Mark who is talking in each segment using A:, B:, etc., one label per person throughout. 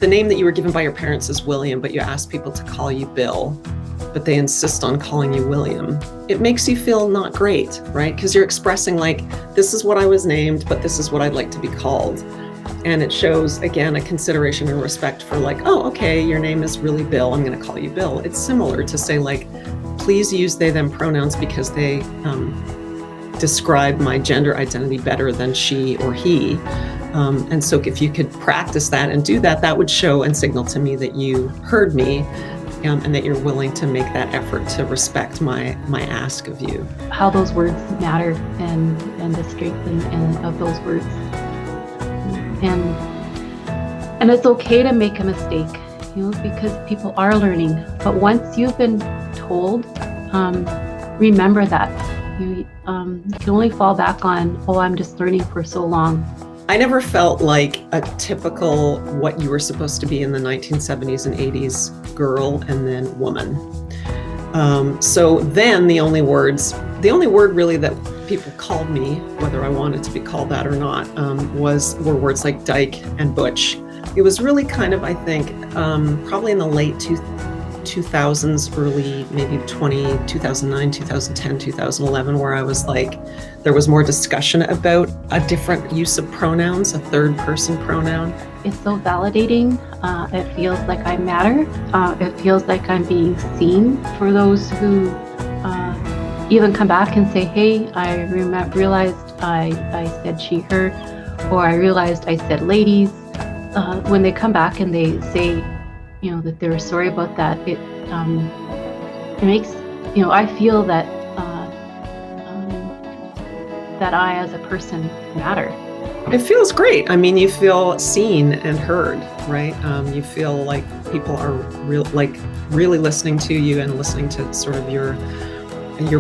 A: the name that you were given by your parents is William, but you ask people to call you Bill, but they insist on calling you William. It makes you feel not great, right? Because you're expressing like, this is what I was named, but this is what I'd like to be called. And it shows, again, a consideration and respect for like, oh, okay, your name is really Bill, I'm going to call you Bill. It's similar to say like, please use they, them pronouns because they describe my gender identity better than she or he. And so if you could practice that and do that, that would show and signal to me that you heard me and that you're willing to make that effort to respect my ask of you.
B: How those words matter and the strength of those words. And it's okay to make a mistake, because people are learning. But once you've been told, remember that. You can only fall back on, oh, I'm just learning for so long.
A: I never felt like a typical what you were supposed to be in the 1970s and 80s girl and then woman. So then the only word really that people called me, whether I wanted to be called that or not, were words like dyke and butch. It was really kind of, I think, probably in the late 2000s, early maybe 2009, 2010, 2011, where I was like, there was more discussion about a different use of pronouns, a third person pronoun.
B: It's so validating. It feels like I matter. It feels like I'm being seen. For those who even come back and say, hey, I realized I said she, her, or I realized I said ladies. When they come back and they say, that they're sorry about that, it makes, I feel that that I as a person matter.
A: It feels great. I mean, you feel seen and heard, right? You feel like people are really listening to you and listening to sort of your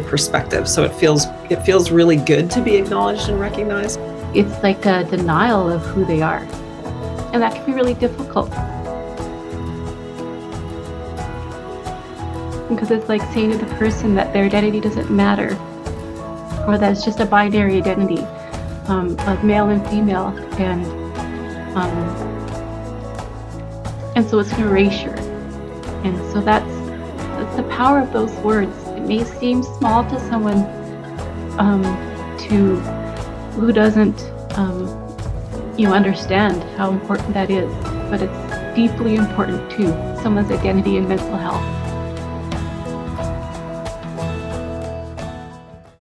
A: perspective. So it feels really good to be acknowledged and recognized.
B: It's like a denial of who they are, and that can be really difficult. Because it's like saying to the person that their identity doesn't matter, or that it's just a binary identity of male and female, and so it's an erasure. And so that's the power of those words. It may seem small to someone who doesn't understand how important that is, but it's deeply important to someone's identity and mental health.